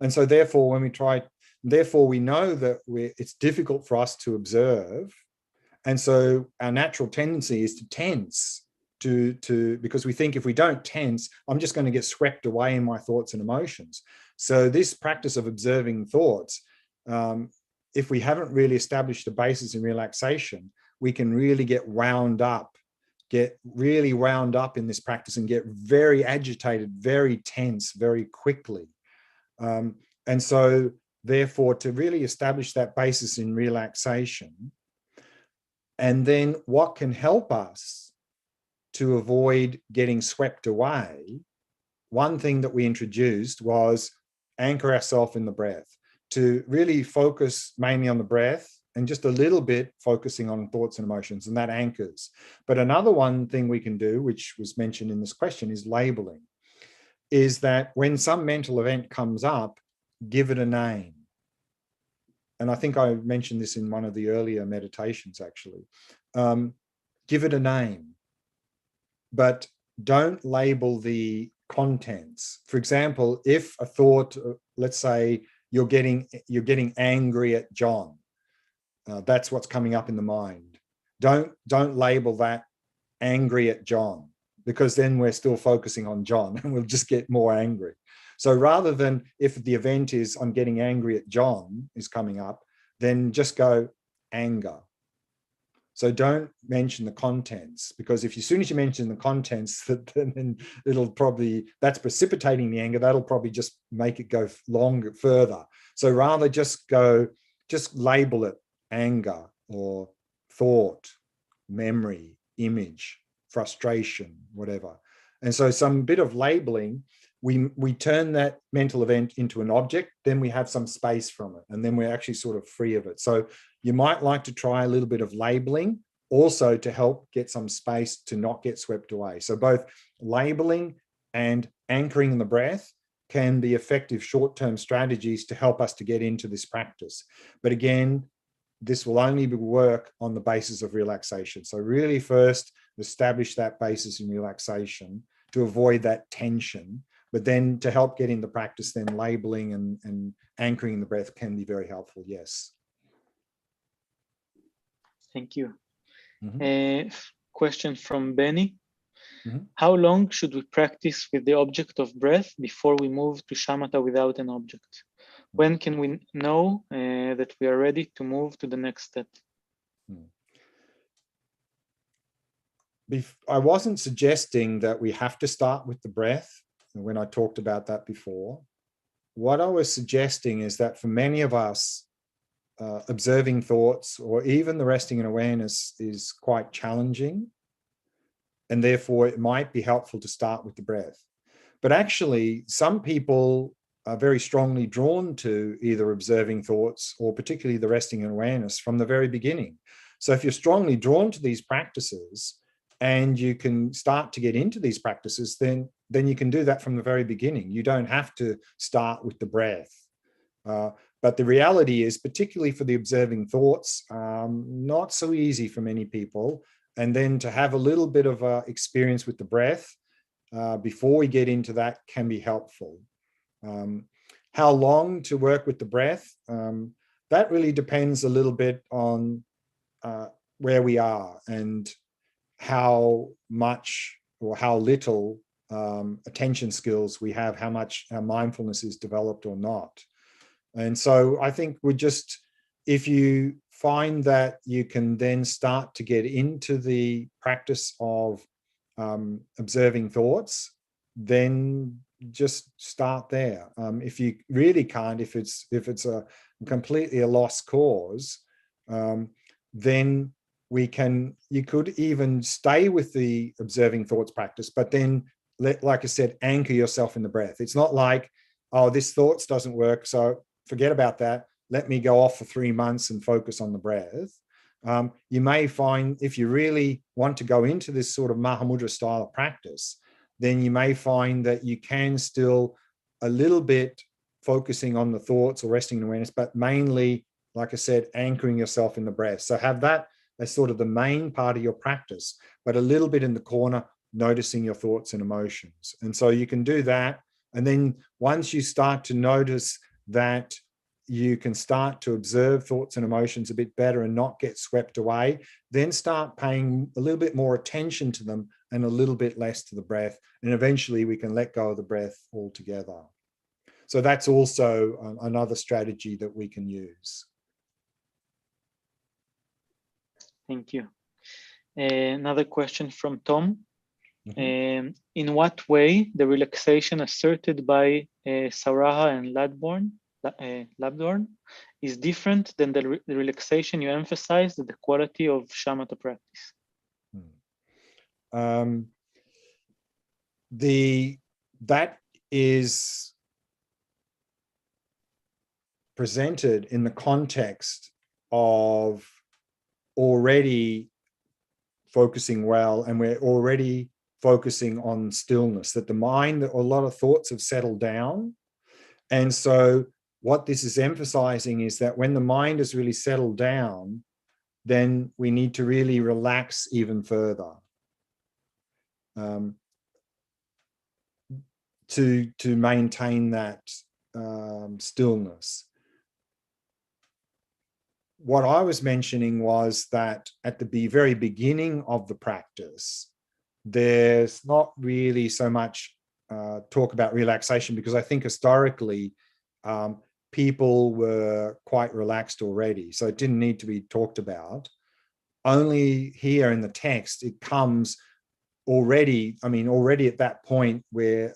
And so therefore, we know that it's difficult for us to observe. And so our natural tendency is to tense, because we think if we don't tense, I'm just going to get swept away in my thoughts and emotions. So this practice of observing thoughts, if we haven't really established a basis in relaxation, we can really get wound up get really wound up in this practice and get very agitated, very tense, very quickly. And so therefore, to really establish that basis in relaxation, and then what can help us to avoid getting swept away, one thing that we introduced was anchor ourselves in the breath, to really focus mainly on the breath and just a little bit focusing on thoughts and emotions, and that anchors. But another one thing we can do, which was mentioned in this question, is labeling, is that when some mental event comes up, give it a name. And I think I mentioned this in one of the earlier meditations, actually. Give it a name, but don't label the contents. For example, if a thought, let's say you're getting angry at John, that's what's coming up in the mind. Don't label that angry at John, because then we're still focusing on John and we'll just get more angry. So rather than, if the event is I'm getting angry at John is coming up, then just go anger. So don't mention the contents, because if as soon as you mention the contents, then it'll probably, that's precipitating the anger, that'll probably just make it go longer, further. So rather just label it anger or thought, memory, image, frustration, whatever. And so some bit of labeling, we turn that mental event into an object, then we have some space from it, and then we're actually sort of free of it. So you might like to try a little bit of labeling also to help get some space to not get swept away. So both labeling and anchoring in the breath can be effective short-term strategies to help us to get into this practice. But again, this will only work on the basis of relaxation. So really first establish that basis in relaxation to avoid that tension. But then to help get in the practice, then labeling and anchoring in the breath can be very helpful, yes. Thank you. Mm-hmm. Question from Benny. Mm-hmm. How long should we practice with the object of breath before we move to shamatha without an object? When can we know that we are ready to move to the next step? I wasn't suggesting that we have to start with the breath when I talked about that before. What I was suggesting is that for many of us, observing thoughts or even the resting in awareness is quite challenging, and therefore it might be helpful to start with the breath. But actually, some people are very strongly drawn to either observing thoughts or particularly the resting in awareness from the very beginning. So if you're strongly drawn to these practices and you can start to get into these practices, then you can do that from the very beginning. You don't have to start with the breath. But the reality is, particularly for the observing thoughts, not so easy for many people. And then to have a little bit of experience with the breath before we get into that can be helpful. How long to work with the breath? That really depends a little bit on where we are and how much or how little attention skills we have, how much our mindfulness is developed or not. And so I think if you find that you can then start to get into the practice of observing thoughts, then just start there. If you really can't, if it's a completely a lost cause, then you could even stay with the observing thoughts practice, but then like I said, anchor yourself in the breath. It's not like, oh, this thoughts doesn't work, so forget about that. Let me go off for 3 months and focus on the breath. You may find if you really want to go into this sort of Mahamudra style of practice, then you may find that you can still a little bit focusing on the thoughts or resting in awareness, but mainly, like I said, anchoring yourself in the breath. So have that as sort of the main part of your practice, but a little bit in the corner, noticing your thoughts and emotions. And so you can do that. And then once you start to notice that you can start to observe thoughts and emotions a bit better and not get swept away, then start paying a little bit more attention to them and a little bit less to the breath. And eventually we can let go of the breath altogether. So that's also another strategy that we can use. Thank you. Another question from Tom. Mhm. In what way the relaxation asserted by Saraha and Labdorn is different than the relaxation you emphasized at the quality of shamatha practice? That is presented in the context of already focusing well, and we're already focusing on stillness, that the mind, a lot of thoughts have settled down. And so what this is emphasizing is that when the mind is really settled down, then we need to really relax even further to maintain that stillness. What I was mentioning was that at the very beginning of the practice, there's not really so much talk about relaxation, because I think historically people were quite relaxed already, so it didn't need to be talked about. Only here in the text it comes already. I mean, already at that point we're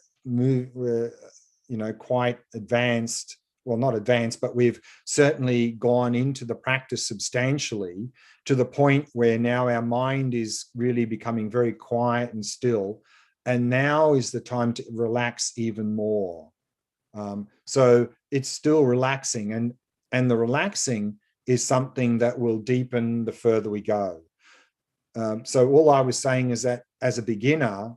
quite advanced. Well, not advanced, but we've certainly gone into the practice substantially, to the point where now our mind is really becoming very quiet and still. And now is the time to relax even more. So it's still relaxing, and the relaxing is something that will deepen the further we go. So all I was saying is that as a beginner,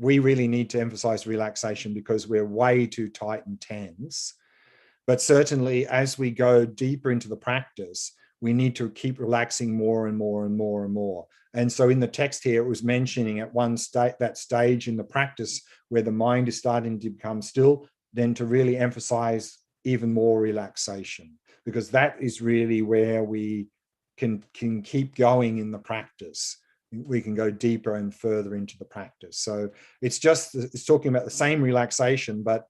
we really need to emphasize relaxation because we're way too tight and tense. But certainly as we go deeper into the practice, we need to keep relaxing more and more and more and more. And so in the text here, it was mentioning at that stage in the practice where the mind is starting to become still, then to really emphasize even more relaxation, because that is really where we can keep going in the practice. We can go deeper and further into the practice. So it's talking about the same relaxation, but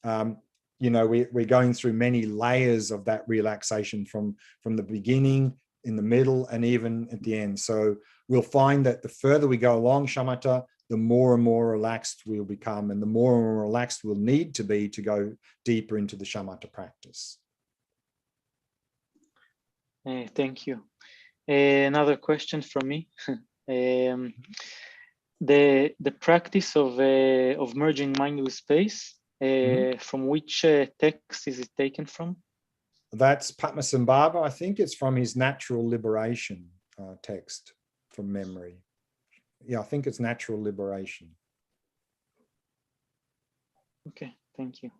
we're going through many layers of that relaxation from the beginning, in the middle, and even at the end. So we'll find that the further we go along shamatha, the more and more relaxed we'll become, and the more and more relaxed we'll need to be to go deeper into the shamatha practice. Thank you. Another question from me. The practice of merging mind with space, from which text is it taken from? That's Padmasambhava. I think it's from his Natural Liberation text from memory. Yeah, I think it's Natural Liberation. Okay, thank you.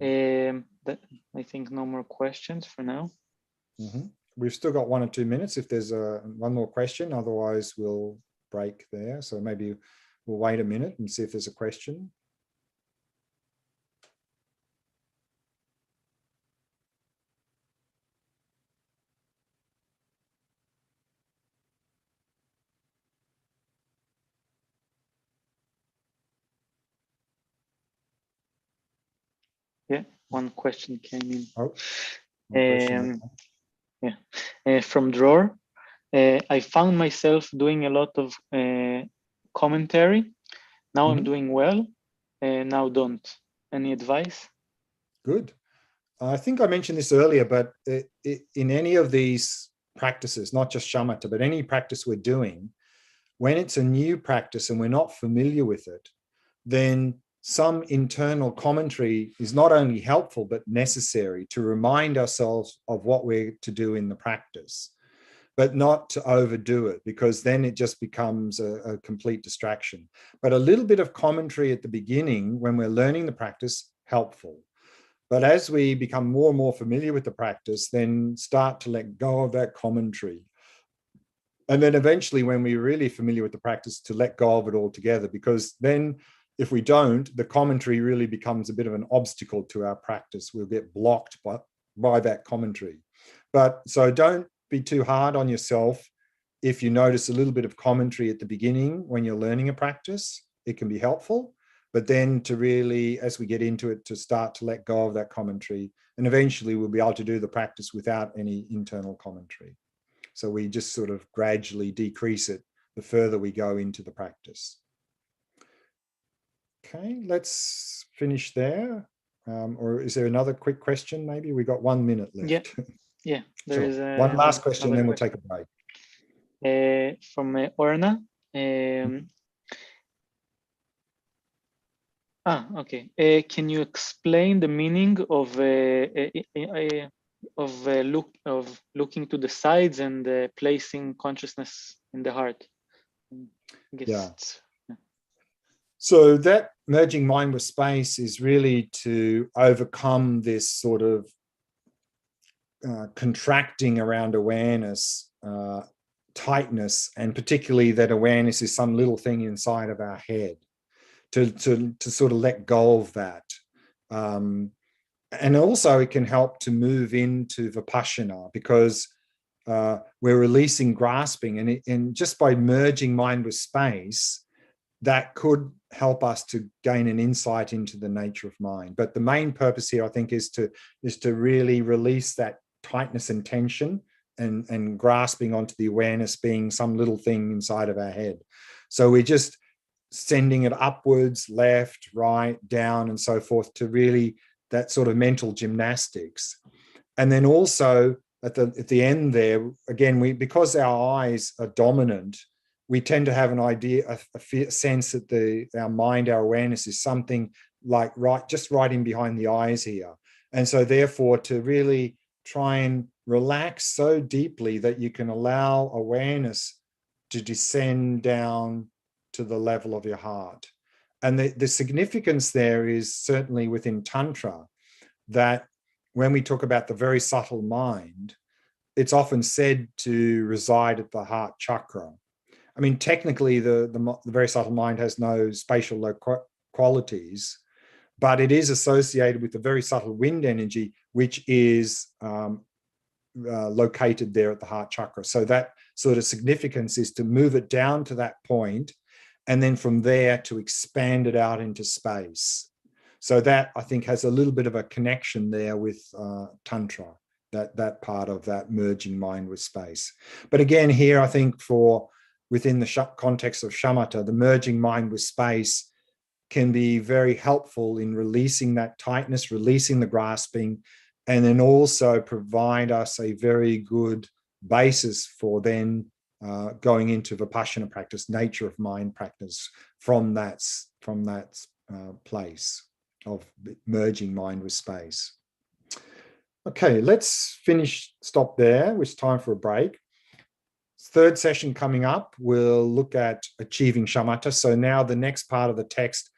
I think no more questions for now. We've still got 1 or 2 minutes if there's one more question, otherwise we'll break there. So maybe we'll wait a minute and see if there's a question. Yeah, one question came in. Oh, from Dror. I found myself doing a lot of commentary. Now I'm doing well, now don't. Any advice? Good. I think I mentioned this earlier, but in any of these practices, not just shamatha, but any practice we're doing, when it's a new practice and we're not familiar with it, then some internal commentary is not only helpful, but necessary to remind ourselves of what we're to do in the practice, but not to overdo it, because then it just becomes a complete distraction. But a little bit of commentary at the beginning when we're learning the practice, helpful. But as we become more and more familiar with the practice, then start to let go of that commentary. And then eventually, when we're really familiar with the practice, to let go of it altogether, because then if we don't, the commentary really becomes a bit of an obstacle to our practice. We'll get blocked by that commentary. But so don't be too hard on yourself if you notice a little bit of commentary at the beginning when you're learning a practice. It can be helpful. But then to really, as we get into it, to start to let go of that commentary. And eventually we'll be able to do the practice without any internal commentary. So we just sort of gradually decrease it the further we go into the practice. Okay, let's finish there. Or is there another quick question? Maybe we got 1 minute left. Yeah, there is one last question, then we'll take a break. From Orna. Okay. Can you explain the meaning of looking to the sides and placing consciousness in the heart? I guess So that merging mind with space is really to overcome this sort of contracting around awareness, tightness, and particularly that awareness is some little thing inside of our head, to sort of let go of that. And also it can help to move into Vipassana, because we're releasing grasping, and just by merging mind with space, that could help us to gain an insight into the nature of mind. But the main purpose here, I think, is to really release that tightness and tension and grasping onto the awareness being some little thing inside of our head. So we're just sending it upwards, left, right, down, and so forth, to really that sort of mental gymnastics. And then also at the end there, again, because our eyes are dominant, we tend to have an idea, a sense that our mind, our awareness is something like just right in behind the eyes here. And so therefore, to really try and relax so deeply that you can allow awareness to descend down to the level of your heart. And the significance there is certainly within Tantra, that when we talk about the very subtle mind, it's often said to reside at the heart chakra. I mean, technically, the very subtle mind has no spatial qualities, but it is associated with the very subtle wind energy, which is located there at the heart chakra. So that sort of significance is to move it down to that point, and then from there to expand it out into space. So that, I think, has a little bit of a connection there with Tantra, that part of that merging mind with space. But again, here, I think within the context of shamatha, the merging mind with space can be very helpful in releasing that tightness, releasing the grasping, and then also provide us a very good basis for then going into Vipassana practice, nature of mind practice, from that place of merging mind with space. Okay, let's stop there. It's time for a break. Third session coming up, we'll look at achieving shamatha. So now the next part of the text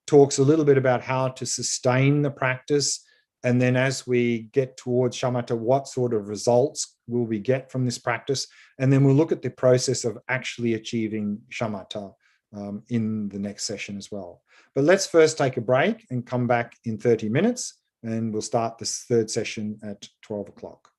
talks a little bit about how to sustain the practice. And then as we get towards shamatha, what sort of results will we get from this practice? And then we'll look at the process of actually achieving shamatha in the next session as well. But let's first take a break and come back in 30 minutes, and we'll start this third session at 12 o'clock.